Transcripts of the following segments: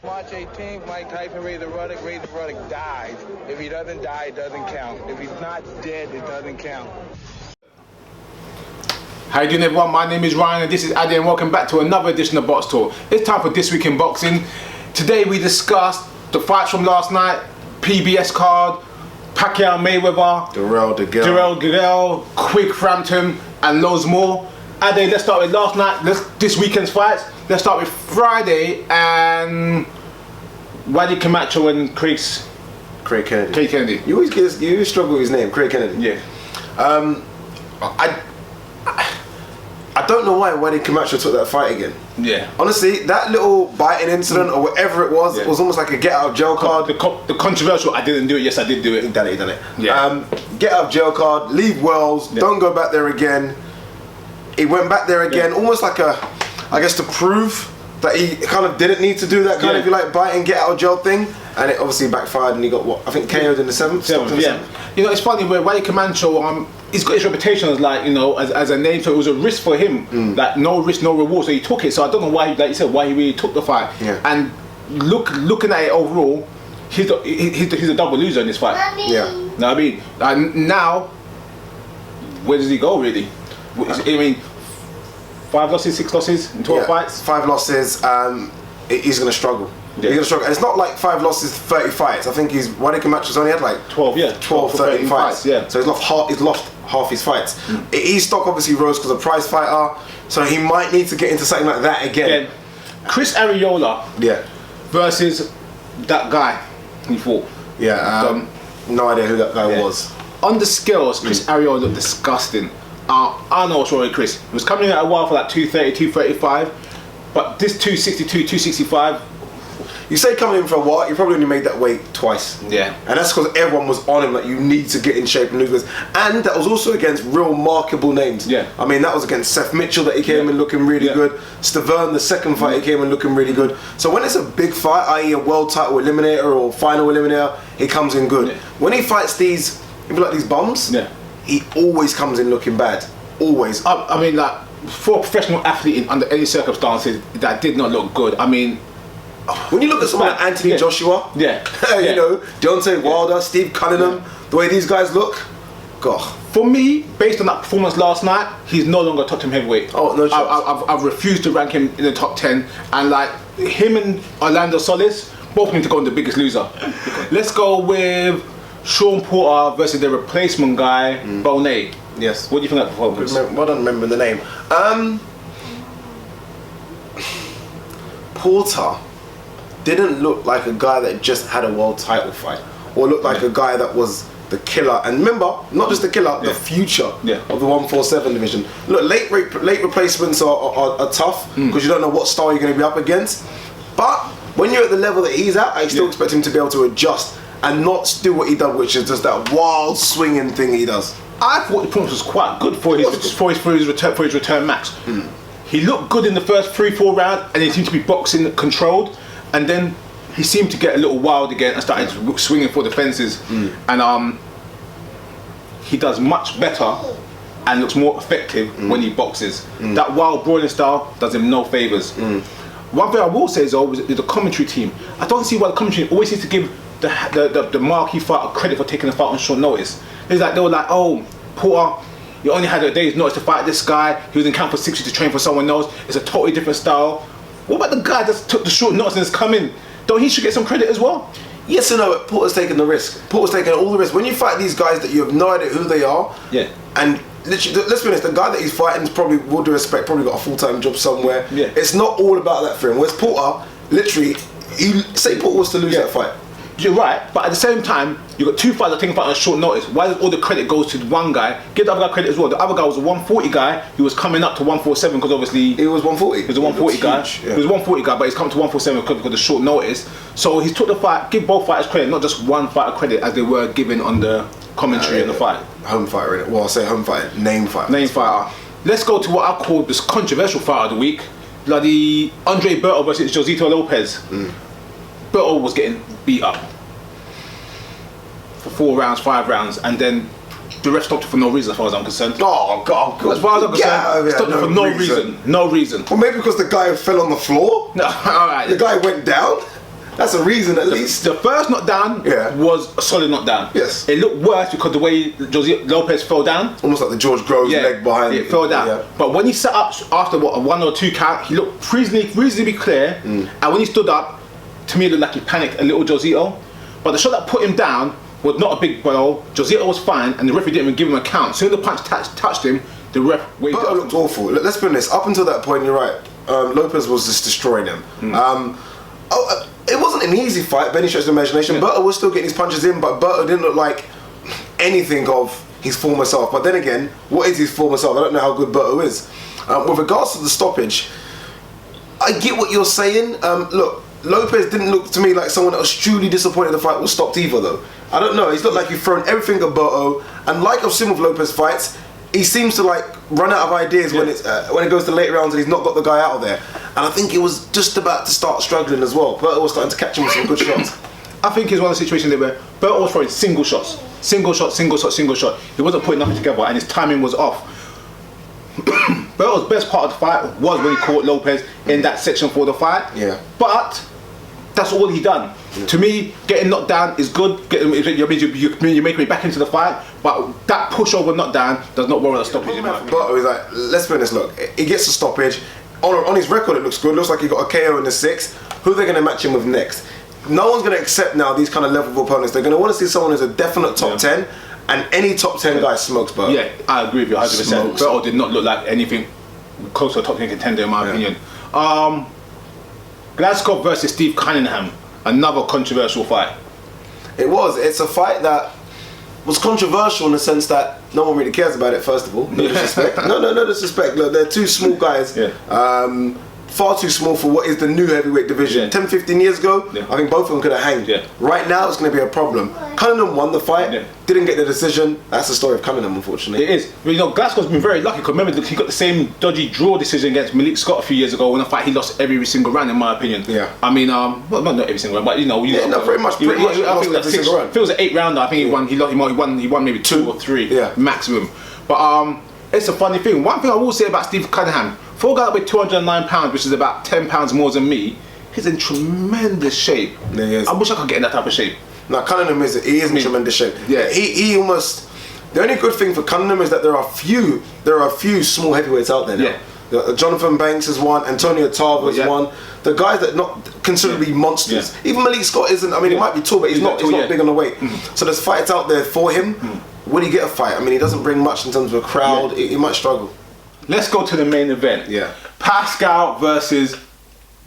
March 18th, Mike Tyson, Razor Ruddock dies. If he doesn't die, it doesn't count. If he's not dead, it doesn't count. How you doing, everyone? My name is Ryan and this is Adi, and welcome back to another edition of Boxtalk. It's time for This Week in Boxing. Today we discussed the fights from last night, PBS card, Pacquiao Mayweather, Degale, Quigg Frampton, and loads more. Adi, let's start with last night. This weekend's fights. Let's start with Friday and Wadi Camacho and Craig Kennedy. You always struggle with his name, Craig Kennedy. Yeah. I don't know why Wadi Camacho took that fight again. Yeah. Honestly, that little biting incident or whatever it was almost like a get out of jail card. The controversial, I didn't do it. Yes, I did do it. He done it. Yeah. Get out of jail card, leave Wells, don't go back there again. He went back there again, almost like I guess to prove that he kind of didn't need to do that kind of, if you like, biting, get out of jail thing. And it obviously backfired and he got, what, I think KO'd in the 7th? You know, it's funny, where Wadi Camacho, he's got his reputation as, like, you know, as a name, so it was a risk for him. Like, no risk, no reward, so he took it. So I don't know why, like you said, why he really took the fight. Yeah. And looking at it overall, he's a double loser in this fight. Yeah. You know what I mean? And now, where does he go, really? I mean, 5 losses, 6 losses in 12 fights? 5 losses, he's going to struggle. Yeah. He's going to struggle. And it's not like 5 losses, 30 fights. I think Wadi Camacho's only had like 12, 13 fights. Yeah. So he's lost half his fights. His stock obviously rose because of prize fighter, so he might need to get into something like that again. Chris Arreola versus that guy he fought. Yeah, no idea who that guy was. On the scales, Chris Arreola looked disgusting. I know what's wrong with Chris. He was coming out a while for like 230, 235, but this 262, 265. You say coming in for a while, you probably only made that weight twice. Yeah. And that's because everyone was on him, like, you need to get in shape and lose this. And that was also against real markable names. Yeah. I mean, that was against Seth Mitchell that he came in looking really good. Stavern, the second fight, he came in looking really good. So when it's a big fight, i.e. a world title eliminator or final eliminator, he comes in good. Yeah. When he fights these, like these bums, he always comes in looking bad. Always. I mean, like, for a professional athlete under any circumstances, that did not look good. I mean, when you look at someone like Anthony Joshua, you know, Deontay Wilder, Steve Cunningham, the way these guys look, God. For me, based on that performance last night, he's no longer top 10 heavyweight. Oh, no chance. I've refused to rank him in the top 10, and like him and Orlando Solis both need to go in the biggest loser. Let's go with Sean Porter versus the replacement guy, Bonnet. Yes. What do you think of that performance? I don't remember the name. Porter didn't look like a guy that just had a world title fight, or looked like a guy that was the killer. And remember, not just the killer, the future of the 147 division. Look, late replacements are tough because you don't know what style you're going to be up against. But when you're at the level that he's at, I still expect him to be able to adjust and not do what he does, which is just that wild swinging thing he does. I thought the performance was quite good for his return match. He looked good in the first 3-4 rounds, and he seemed to be boxing controlled. And then he seemed to get a little wild again and started swinging for the fences. And he does much better and looks more effective when he boxes. That wild brawling style does him no favours. One thing I will say is, though, is the commentary team. I don't see why the commentary team always seems to give the marquee fighter credit for taking the fight on short notice. It's like they were like, oh, Porter, you only had a day's notice to fight this guy. He was in camp for 6 weeks to train for someone else. It's a totally different style. What about the guy that took the short notice and has come in? Don't he should get some credit as well? Yes and no, but Porter's taking the risk. Porter's taking all the risk. When you fight these guys that you have no idea who they are, and literally, let's be honest, the guy that he's fighting is probably, with all due respect, probably got a full-time job somewhere. It's not all about that for him. Whereas Porter, literally, say Porter was to lose that fight. You're right, but at the same time, you've got 2 fighters that taking fight on short notice. Why does all the credit goes to one guy? Give the other guy credit as well. The other guy was a 140 guy. He was coming up to 147 because obviously he was 140. He was a 140 guy. He was a 140 guy, but he's come to 147 because of the short notice. So he's took the fight. Give both fighters credit, not just one fighter credit as they were given on the commentary on the fight. Home fighter, innit? Well, I say home fighter, name fighter. Name fighter. Let's go to what I call this controversial fight of the week. Bloody Andre Berto versus Josito Lopez. Berto was getting beat up for 4 rounds, 5 rounds, and then the ref stopped it for no reason as far as I'm concerned. Oh God! As far as I'm concerned, stopped it for no reason. No reason. Well, maybe because the guy fell on the floor. No, alright. The guy went down. That's a reason at least. The first knockdown was a solid knockdown. Yes. It looked worse because the way Lopez fell down. Almost like the George Groves leg behind. It fell down. Yeah. But when he sat up after a 1 or 2 count, he looked reasonably clear. And when he stood up, to me it looked like he panicked a little, Josito. But the shot that put him down was not a big blow. Josito was fine, and the referee didn't even give him a count. As soon as the punch touched him, the ref waved. Berto looked awful. Let's be honest. Up until that point, you're right. Lopez was just destroying him. It wasn't an easy fight, by any stretch of the imagination. Berto was still getting his punches in, but Berto didn't look like anything of his former self. But then again, what is his former self? I don't know how good Berto is. With regards to the stoppage, I get what you're saying. Look, Lopez didn't look to me like someone that was truly disappointed the fight was stopped either, though. I don't know. He's looked like he's thrown everything at Berto, and like I've seen with Lopez fights, he seems to like run out of ideas when it goes to later rounds and he's not got the guy out there. And I think he was just about to start struggling as well. Berto was starting to catch him with some good shots. I think it's one of the situations where Berto was throwing single shots. Single shot. He wasn't putting nothing together, and his timing was off. Berto's best part of the fight was when he caught Lopez in that section for the fight. Yeah. But that's all he done. To me, getting knocked down is good. You're making me back into the fight, but that pushover knockdown does not warrant a stoppage. Berto is like, let's be honest. Look, he gets a stoppage. On his record, it looks good. Looks like he got a KO in the 6th. Who are they going to match him with next? No one's going to accept now these kind of level of opponents. They're going to want to see someone who's a definite top 10, and any top 10 guy smokes Berto. Yeah, I agree with you 100%. Berto did not look like anything close to a top 10 contender in my opinion. Glasgow versus Steve Cunningham, another controversial fight. It was. It's a fight that was controversial in the sense that no one really cares about it, first of all. No disrespect. No disrespect. Look, they're two small guys. Far too small for what is the new heavyweight division. 10, 15 years ago, I think both of them could have hanged. Right now, it's going to be a problem. Cunningham won the fight, didn't get the decision. That's the story of Cunningham, unfortunately. It is. But you know, Glasgow's been very lucky, because remember, he got the same dodgy draw decision against Malik Scott a few years ago, when a fight he lost every single round, in my opinion. I mean, well, not every single round, but you know, pretty much. I think it was an 8 rounder. I think he won maybe 2 or 3 maximum. But it's a funny thing. One thing I will say about Steve Cunningham, for a guy with 209 pounds, which is about 10 pounds more than me, he's in tremendous shape. Yeah, he is. I wish I could get in that type of shape. No, Cunningham is in tremendous shape. Yeah, he almost. The only good thing for Cunningham is that there are a few small heavyweights out there now. Yeah. Jonathan Banks is one, Antonio Tarver is one. The guys that not considerably monsters. Even Malik Scott isn't. I mean, he might be tall, but he's not big on the weight. So there's fights out there for him. Will he get a fight? I mean, he doesn't bring much in terms of a crowd. He might struggle. Let's go to the main event. Pascal versus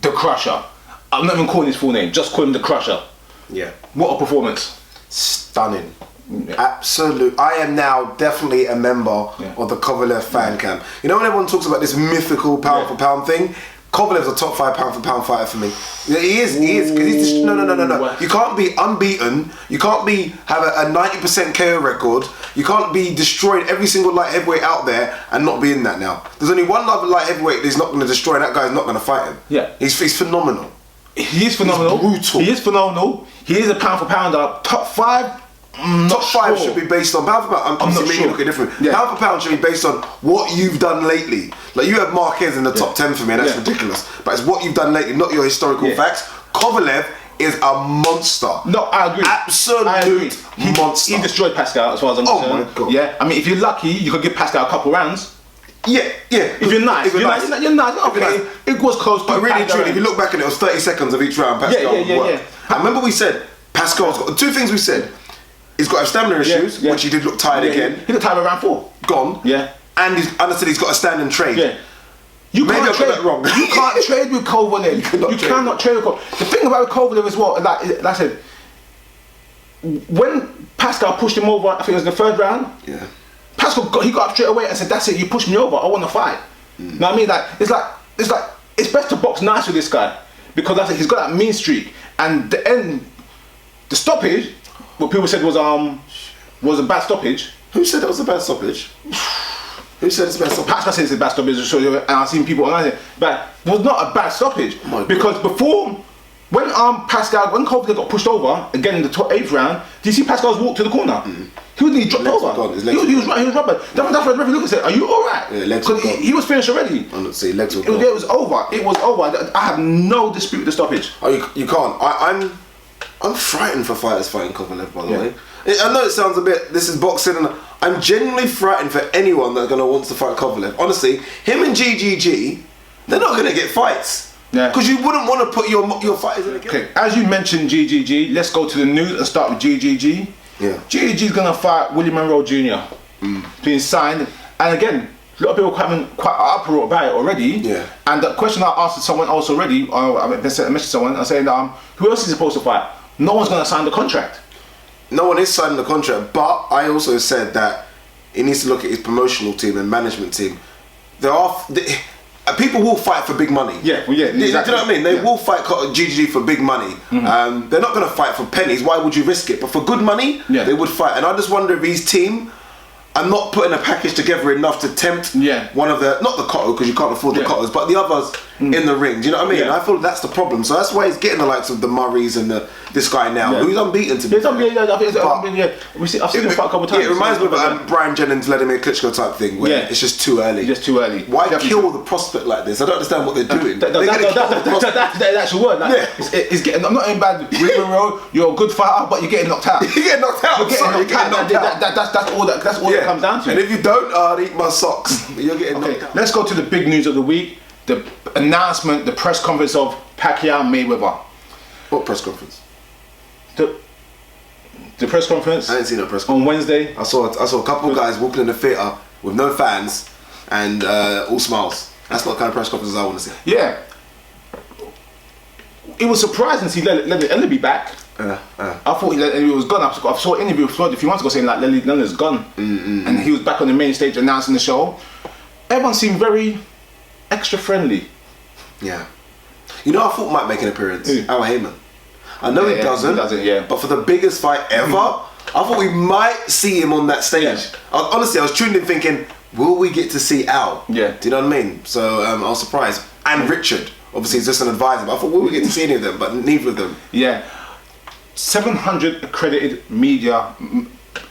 the Crusher. I'm not even calling his full name, just call him the Crusher. What a performance. Stunning. Absolute. I am now definitely a member of the Kovalev fan camp. You know when everyone talks about this mythical pound for pound thing? Kovalev's a top 5 pound for pound fighter for me. Yeah, he is, because he's just, no. You can't be unbeaten. You can't have a 90% KO record. You can't be destroying every single light heavyweight out there and not be in that now. There's only one other light heavyweight that he's not going to destroy, and that guy's not going to fight him. He's phenomenal. He is phenomenal. He's brutal. He is phenomenal. He is a pound for pounder. Top 5. Top 5 should be based on pound for pound. I'm not sure. Look different. Pound for pound should be based on what you've done lately. Like, you have Marquez in the top 10 for me, and that's ridiculous. But it's what you've done lately, not your historical facts. Kovalev is a monster. No, I agree. Absolute monster. He destroyed Pascal, as far as I'm concerned. Oh my god. Yeah, I mean, if you're lucky, you could give Pascal a couple rounds. Yeah. If you're nice, you're nice. Okay, it was close. But really, truly, if you look back at it, it was 30 seconds of each round. Pascal worked. I remember we said Pascal's got 2 things we said. He's got to have stamina issues, which he did look tired again. He looked tired around 4. Gone. And I said he's got to stand and trade. Maybe I got that wrong. You can't trade with Kovalev. You cannot trade with Kovalev. The thing about Kovalev is what, like I said, when Pascal pushed him over, I think it was the 3rd round. Pascal got up straight away and said, "That's it. You pushed me over. I want to fight." You know what I mean? Like it's best to box nice with this guy, because he's got that mean streak. And the stoppage, what people said was a bad stoppage. Who said it was a bad stoppage? Who said it's a bad stoppage? Pascal said it's a bad stoppage, and I've seen people online say, but it was not a bad stoppage. Because before, when Kovalev got pushed over again in the 8th round, do you see Pascal's walk to the corner? He dropped over. He was rubber. That's why the referee looked and said, "Are you all right?" Yeah, legs were gone. He was finished already. I'm not saying legs were gone. It was over. It was over. I have no dispute with the stoppage. Oh, you can't. I'm frightened for fighters fighting Kovalev, by the way. I know it sounds a bit. This is boxing, and I'm genuinely frightened for anyone that's gonna want to fight Kovalev. Honestly, him and GGG, they're not gonna get fights. Yeah. Because you wouldn't want to put your fighters in a game. Okay, as you mentioned GGG, let's go to the news and start with GGG. Yeah. GGG's gonna fight Willie Monroe Jr. Being signed, and again, a lot of people are quite uproar about it already. Yeah. And the question I asked someone else already, I sent a message to someone, I saying, who else is supposed to fight? No one's gonna sign the contract. No one is signing the contract, but I also said that he needs to look at his promotional team and management team. People will fight for big money. Yeah, well, yeah, exactly. Do you know what I mean? They will fight GGG for big money. They're not going to fight for pennies. Why would you risk it? But for good money, they would fight. And I just wonder if his team are not putting a package together enough to tempt one of the, not the Cotto, because you can't afford the Cottos, but the others in the ring. Do you know what I mean? And I feel that's the problem. So that's why he's getting the likes of the Murrays and this guy now, who's unbeaten to be fair. I've seen him fight a couple of times. Yeah, it reminds me of Brian Jennings, Vladimir Klitschko type thing, where it's just too early. Just too early. Why kill the prospect like this? I don't understand what they're doing. That's the actual word. It's getting. I'm not in bad. You're a good fighter, but you're getting knocked out. You're getting knocked out. You're getting knocked out. That's all that comes down to. And if you don't, I'll eat my socks. You're getting knocked out. Let's go to the big news of the week. The announcement, the press conference of Pacquiao Mayweather. What press conference? The press conference. I didn't see no press conference on Wednesday. I saw a couple of guys walking in the theatre with no fans and all smiles. That's not the kind of press conferences I want to see. Yeah. It was surprising to see Lelly be back. I thought he was gone. I saw an interview a few months ago saying like Lelly's gone, and he was back on the main stage announcing the show. Everyone seemed very extra friendly. Yeah. You know, I thought might make an appearance. Al Heyman. I know he doesn't. But for the biggest fight ever, I thought we might see him on that stage. Honestly, I was tuned in thinking, will we get to see Al? Yeah. Do you know what I mean? So I was surprised. And Richard. Obviously, he's just an advisor. But I thought, will we get to see any of them? But neither of them. Yeah. 700 accredited media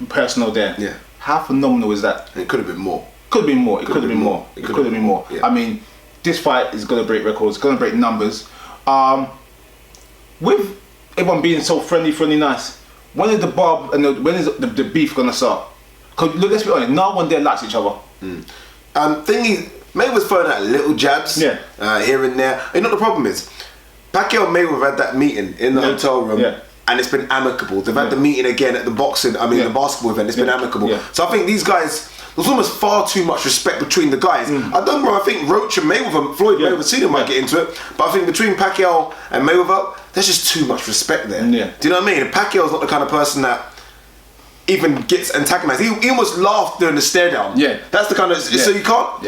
personnel there. Yeah. How phenomenal is that? It could have been more. Could have been more. It could have been more. It could have been more. Yeah. I mean, this fight is going to break records. It's going to break numbers. With everyone being so friendly, nice. When is when is the beef going to start? Because let's be honest, no one there likes each other. Thing is, Mayweather's throwing out little jabs here and there. You know what the problem is? Pacquiao and Mayweather had that meeting in the hotel room. Yeah. And it's been amicable. They've had the meeting again at the the basketball event. It's been amicable. Yeah. So I think these guys, there's almost far too much respect between the guys. I think Roach and Mayweather, Floyd Mayweather Senior might get into it, but I think between Pacquiao and Mayweather, there's just too much respect there. Yeah. Do you know what I mean? And Pacquiao's not the kind of person that even gets antagonized. He almost laughed during the stare down. Yeah. That's the kind of, so you can't,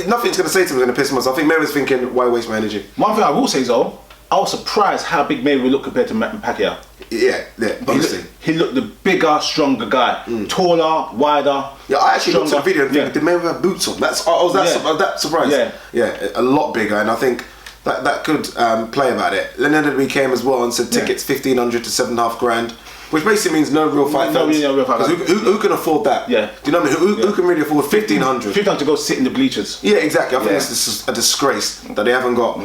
nothing's going to say to him is going to piss him off. So I think Mayweather's thinking, why waste my energy? One thing I will say is though, I was surprised how big Mayweather looked compared to Pacquiao. Yeah, honestly. He looked the bigger, stronger guy. Taller, wider. Yeah, I actually looked at the video and think, did Mayweather have boots on? I was that surprised. Yeah, a lot bigger, and I think that could play about it. Leonard came as well and said tickets 1,500 to 7.5 grand, which basically means no real fight fans. Who can afford that? Yeah. Do you know what I mean? Who can really afford 1,500? 1,500 to go sit in the bleachers. Yeah, exactly. I think this is a disgrace that they haven't got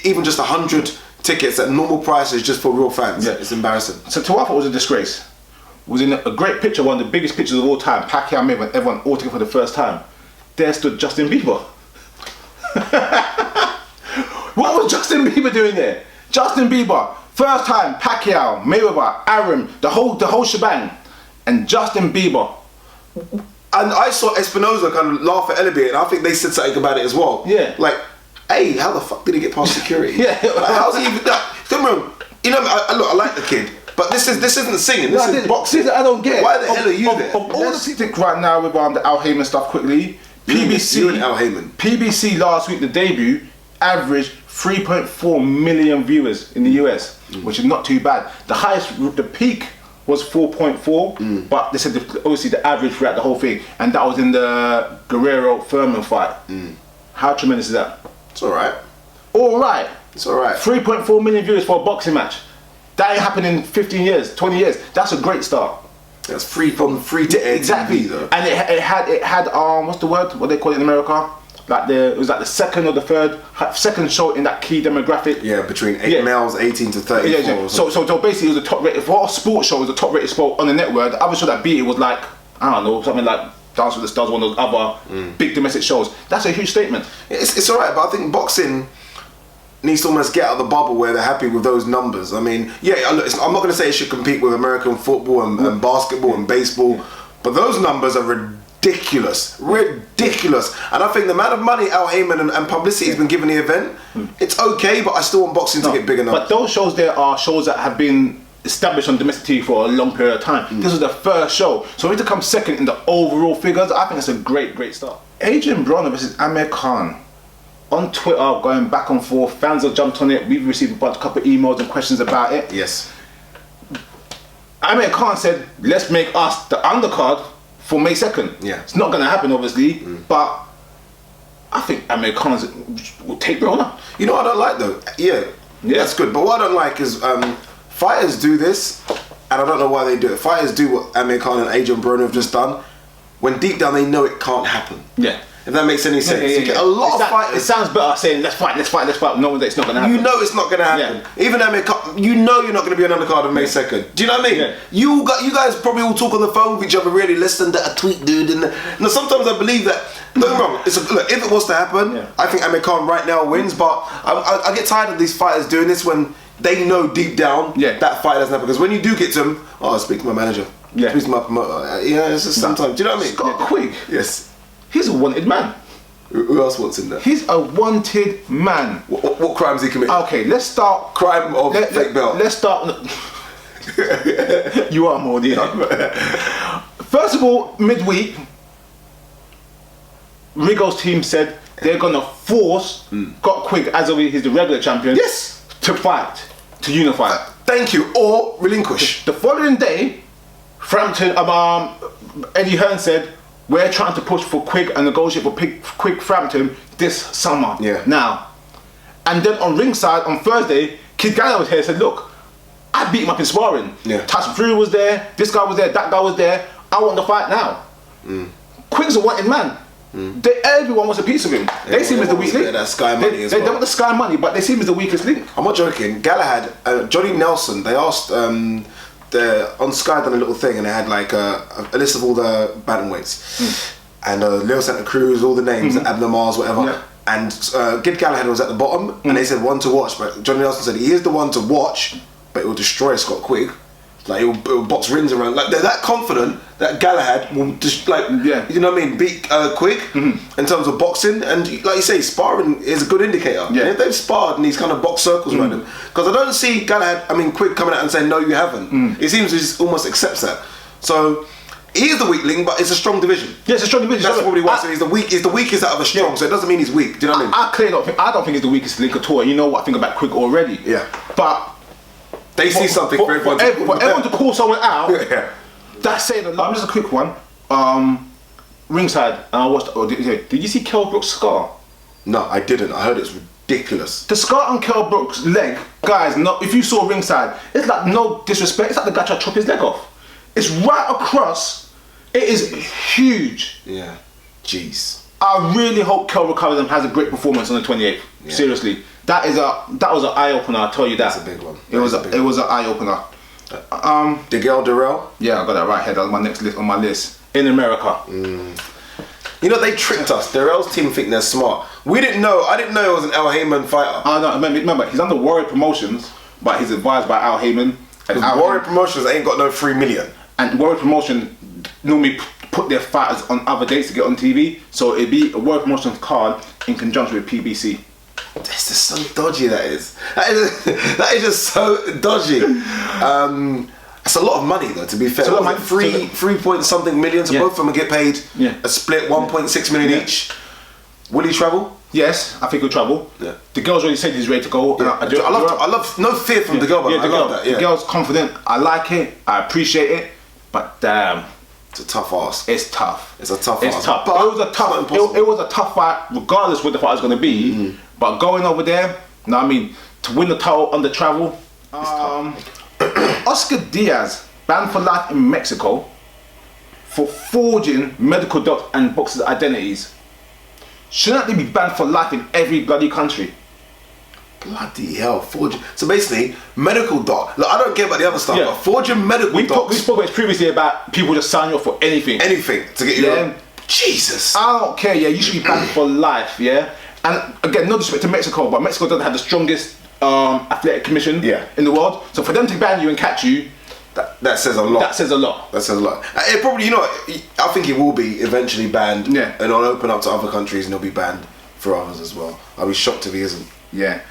even just 100 tickets at normal prices just for real fans. Yeah. It's embarrassing. So to what I thought was a disgrace was in a great picture, one of the biggest pictures of all time, Pacquiao and Mayweather, everyone all together for the first time. There stood Justin Bieber. What was Justin Bieber doing there? Justin Bieber, first time, Pacquiao, Mayweather, Aaron, the whole shebang, and Justin Bieber. And I saw Espinoza kind of laugh at Elliot, and I think they said something about it as well. Yeah. Like, hey, how the fuck did he get past security? Like, how's he even come on, you know, I like the kid, but this isn't singing. This is boxing. I don't get. Why the hell are you there? Of all the statistics right now with the Al Heyman stuff quickly. PBC. You and Al Heyman. PBC last week, the debut, averaged 3.4 million viewers in the US, which is not too bad. The peak was 4.4, but they said obviously the average throughout the whole thing, and that was in the Guerrero-Furman fight. How tremendous is that? It's alright. Alright. It's alright. 3.4 million viewers for a boxing match. That ain't happened in 15 years, 20 years. That's a great start. That's free to air exactly. TV, though. And it had what's the word? What they call it in America? It was like the second or the second show in that key demographic. Yeah, between males 18 to 34. Yeah. So basically, it was a top rated for a sports show. It was a top rated sport on the network. The other show that beat it was like, I don't know, something like Dance with the Stars, one of those other big domestic shows. That's a huge statement. It's alright, but I think boxing needs to almost get out of the bubble where they're happy with those numbers. I mean, I'm not going to say it should compete with American football and basketball and baseball, but those numbers are ridiculous. And I think the amount of money Al Heyman and publicity has been given the event, it's okay, but I still want boxing to get bigger now. But those shows there are shows that have been established on domestic TV for a long period of time. This was the first show, so for it to come second in the overall figures, I think it's a great start. Adrian Broner versus Amir Khan. On Twitter, going back and forth, fans have jumped on it. We've received a couple of emails and questions about it. Yes. Amir Khan said, let's make us the undercard for May 2nd. Yeah. It's not going to happen, obviously, but I think Amir Khan will take Broner. You know what I don't like, though? Yeah, that's good. But what I don't like is fighters do this, and I don't know why they do it. Fighters do what Amir Khan and Adrian Broner have just done, when deep down they know it can't happen. Yeah. If that makes any sense. You get a lot of fighters. It sounds better saying let's fight, knowing that it's not going to happen. You know it's not going to happen. Yeah. Even Amir Khan, you know you're not going to be an undercard on May 2nd. Do you know what I mean? Yeah. You guys probably all talk on the phone with each other, really listen to a tweet, dude. And now sometimes I believe that. Don't get me wrong. Look, if it was to happen, I think Amir Khan right now wins. But I get tired of these fighters doing this when they know deep down that fight doesn't happen. Because when you do get to them, I speak to my manager. Yeah. Speak to my promoter. It's just sometimes. Do you know what I mean? Scott Quigg. Yes. He's a wanted man. Who else wants him there? He's a wanted man. What crimes he committed? Okay, let's start. Crime of fake belt. Let's start. You are more, First of all, midweek, Rigo's team said they're gonna force Scott Quigg, as of he's the regular champion, to fight, to unify. Thank you, or relinquish. The following day, Frampton, Eddie Hearn said, we're trying to push for Quigg and negotiate for Quigg Frampton this summer. Yeah. Now. And then on ringside on Thursday, Kid Gallagher was here and said, look, I beat him up in sparring. Yeah. Tyson Fury was there, this guy was there, that guy was there. I want the fight now. Quigg's a wanted man. Everyone wants a piece of him. They see him as the weak link. That Sky money as well. They want the Sky money, but they see him as the weakest link. I'm not joking. Galahad, Johnny Nelson, they asked... on Sky done a little thing and they had like a list of all the bantamweights and Leo Santa Cruz, all the names, Abner Mars, whatever, and Gid Galahad was at the bottom and they said one to watch, but Johnny Nelson said he is the one to watch, but it will destroy Scott Quigg. Like it will box rings around. Like they're that confident that Galahad will just you know what I mean, beat Quigg in terms of boxing. And like you say, sparring is a good indicator. Yeah. And if they've sparred and he's kind of boxed circles around him, because I don't see Quigg coming out and saying no, you haven't. It seems he almost accepts that. So he is the weak link, but it's a strong division. Yeah, it's a strong division. That's probably why. So he's the weakest out of a strong. So it doesn't mean he's weak. Do you know what I mean? I don't think he's the weakest link at all. You know what I think about Quigg already. Yeah, but. They see something for everyone to call someone out. That's saying a lot. Just a quick one. Ringside, and I watched. Did you see Kell Brook's scar? No, I didn't. I heard it's ridiculous. The scar on Kell Brook's leg, guys. If you saw ringside, it's like no disrespect. It's like the guy tried to chop his leg off. It's right across. It is huge. Yeah. Jeez. I really hope Kell recovers and has a great performance on the 28th. Yeah. Seriously. That was an eye opener. I'll tell you that. That's a big one. It was an eye opener. Degale Darrell. Yeah, I got that right here. That was my next list on my list in America. You know they tricked us. Darrell's team think they're smart. We didn't know. I didn't know it was an Al Heyman fighter. Remember, he's under Warrior Promotions, but he's advised by Al Heyman. And Warrior Promotions ain't got no 3 million. And Warrior Promotion normally put their fighters on other dates to get on TV. So it'd be a Warrior Promotions card in conjunction with PBC. That's just so dodgy. That is just so dodgy. It's a lot of money though. To be fair, so like 3 point something million. So both of them get paid a split 1.6 million each. Will he travel? Yes, I think he'll travel. Yeah. The girl's already said he's ready to go. Yeah. I love no fear from the girl, but I love that. The girl's confident. I like it. I appreciate it. But damn. It's a tough ask. It's tough. It's a tough ask. It's tough. But it was a tough fight, regardless what the fight was going to be. But going over there, to win the title under travel. Oscar Diaz, banned for life in Mexico for forging medical docs and boxers' identities. Shouldn't they be banned for life in every bloody country? Bloody hell, forging. So basically, medical doc. Look, I don't care about the other stuff, but forging medical docs. We spoke about previously about people just signing off for anything. Anything to get you. Jesus. I don't care. Yeah, you should be banned for life. Yeah, and again, no disrespect to Mexico, but Mexico doesn't have the strongest athletic commission in the world. So for them to ban you and catch you, that says a lot. That says a lot. That says a lot. It probably, I think it will be eventually banned. Yeah. And it'll open up to other countries and it'll be banned for others as well. I'll be shocked if he isn't. Yeah.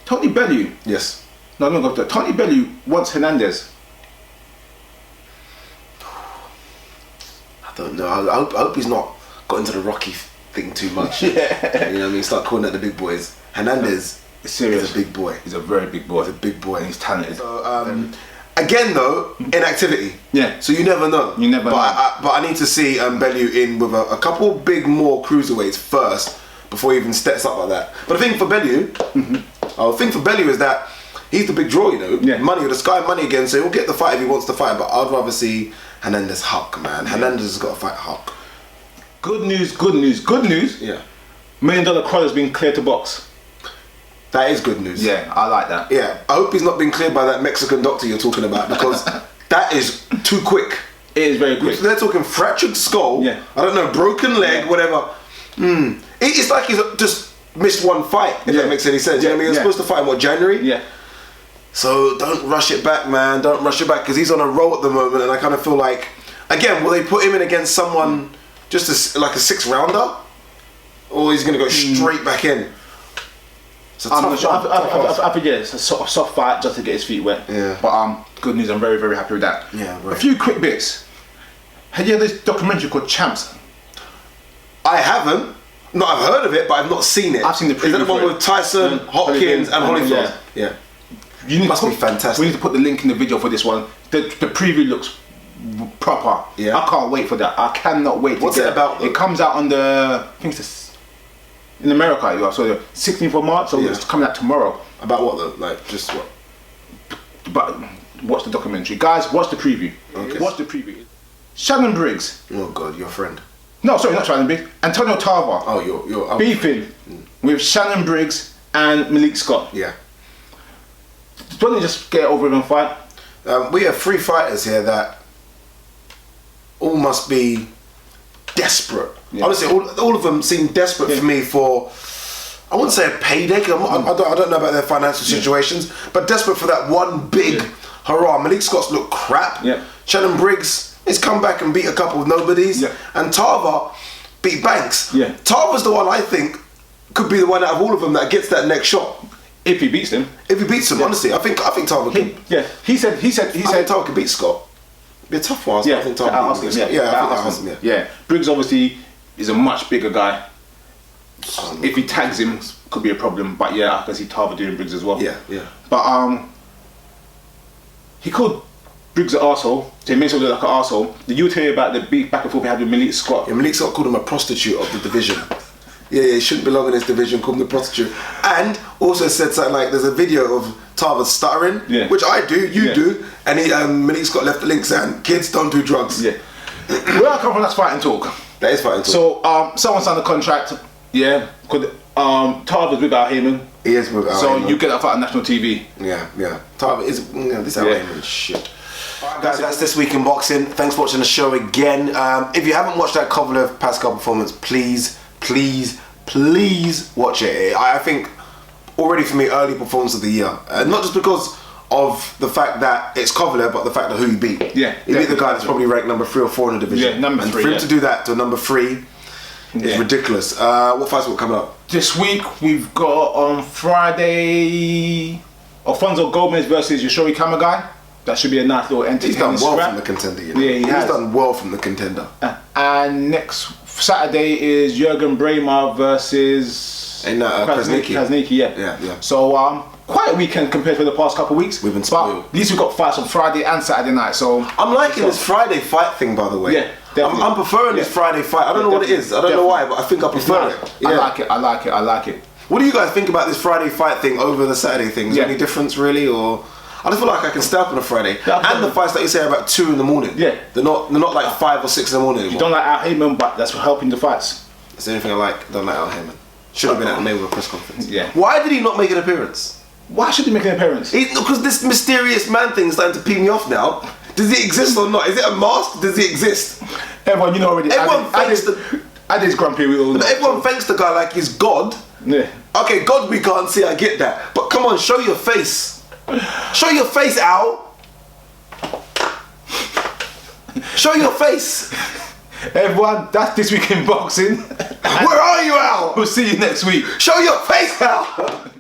Tony Bellew. Yes. No, I'm not going to. Tony Bellew wants Hernandez. I don't know. I hope he's not got into the Rocky thing too much. You know what I mean? Start calling out the big boys. Hernandez is a big boy. He's a very big boy. He's a big boy. And he's talented. So, again though, inactivity. Yeah. So you never know. You never know. But I need to see Bellew in with a couple big more cruiserweights first before he even steps up like that. But the thing for Bellew, is that he's the big draw, money, the Sky money again, so he'll get the fight if he wants to fight, but I'd rather see Hernandez Huck, man. Hernandez has got to fight Huck. Good news. Yeah. $1 million Crawler's been cleared to box. That is good news. Yeah, I like that. Yeah, I hope he's not been cleared by that Mexican doctor you're talking about, because that is too quick. It is very quick. They're talking fractured skull, I don't know, broken leg, whatever. It's like he's just missed one fight, if that makes any sense. You know what I mean? He was supposed to fight in January? Yeah. So don't rush it back, man. Don't rush it back, because he's on a roll at the moment, and I kind of feel like, again, will they put him in against someone just like a 6-rounder? Or he's going to go straight back in? It's a tough I think it's a sort of soft fight just to get his feet wet. Yeah. But good news, I'm very, very happy with that. Yeah, right. A few quick bits. Have you heard this documentary called Champs? I haven't. No, I've heard of it, but I've not seen it. I've seen the preview. Is that the one with Tyson, Hopkins, and Holyfield? Yeah. It must be fantastic. We need to put the link in the video for this one. The preview looks proper. Yeah. I can't wait for that. I cannot wait. What's it about? It comes out on the, I think it's in America. So the 16th of March. So it's coming out tomorrow. About what though? Like just what? But watch the documentary, guys. Watch the preview. Okay. Watch the preview. Shannon Briggs. Oh God, your friend. No, sorry, not Shannon Briggs. Antonio Tarver. Oh, you're beefing with Shannon Briggs and Malik Scott. Yeah. Don't they just get over and fight? We have 3 fighters here that all must be desperate. Yeah. Honestly, all of them seem desperate for me for, I wouldn't say a payday, because I don't know about their financial situations, but desperate for that one big hurrah. Malik Scott's look crap. Yeah. Shannon Briggs has come back and beat a couple of nobodies. Yeah. And Tarver beat Banks. Yeah. Tarver's the one I think could be the one out of all of them that gets that next shot. If he beats them. If he beats them, honestly, I think Tarver can. Yeah. He said Tarver can beat Scott. It'd be a tough one. Yeah. I think Tarver can beat Scott. Yeah, I think that's him. Yeah. Briggs obviously is a much bigger guy. If he tags him, could be a problem. But yeah, I can see Tarver doing Briggs as well. Yeah, yeah. But he called Briggs an arsehole, so he makes him look like an arsehole. Did you tell you about the beef back and forth he had with Malik Scott? Yeah, Malik Scott called him a prostitute of the division. Yeah, he shouldn't belong in this division, called him the prostitute. And also said something like, there's a video of Tarver stuttering, which I do, you do, and Malik Scott left the link saying, kids don't do drugs. Yeah. Where I come from, that's fighting talk. That is fighting talk. So, someone signed a contract, Tarver's with Al Heyman. He is with Al Heyman. So you get that fight on national TV. Yeah, yeah. Tarver is, this Al Heyman shit. Alright guys, that's this week in boxing. Thanks for watching the show again. If you haven't watched that Kovalev Pascal performance, please watch it. I think already for me, early performance of the year. Not just because of the fact that it's Kovalev, but the fact of who he beat. Yeah, he beat the guy that's probably ranked number 3 or 4 in the division. Yeah, number 3. And for him to do that to number 3 is ridiculous. What fights will coming up? This week we've got on Friday Alfonso Gomez versus Yoshori Kamagai. That should be a nice little entertaining He's done well scrap. from the contender. Yeah, he's done well from the contender. And next Saturday is Jürgen Bremer versus Krasniqi. Yeah. So quite a weekend compared to the past couple of weeks. We've been spoiled. But at least we've got fights on Friday and Saturday night. So I'm liking this Friday fight thing, by the way. Yeah, definitely. I'm preferring this Friday fight. I don't know what it is. I don't know why, but I think I prefer it. Yeah. I like it. What do you guys think about this Friday fight thing over the Saturday thing? Is there any difference really, or? I just feel like I can stay up on a Friday. And the fights that you say are about 2 in the morning. Yeah. They're not like 5 or 6 in the morning anymore. You don't like Al Heyman, but that's helping the fights. That's the only thing I like. Don't like Al Heyman. Should have been at the Mayweather press conference. Yeah. Why did he not make an appearance? Why should he make an appearance? Because this mysterious man thing is starting to pee me off now. Does he exist or not? Is it a mask? Does he exist? Everyone, you know already. Everyone thanks Addy's grumpy with all that. Everyone thanks the guy like he's God. Yeah. Okay, God we can't see, I get that. But come on, show your face. Show your face, Al. Show your face. Everyone, that's this week in boxing. Where are you, Al? We'll see you next week. Show your face, Al.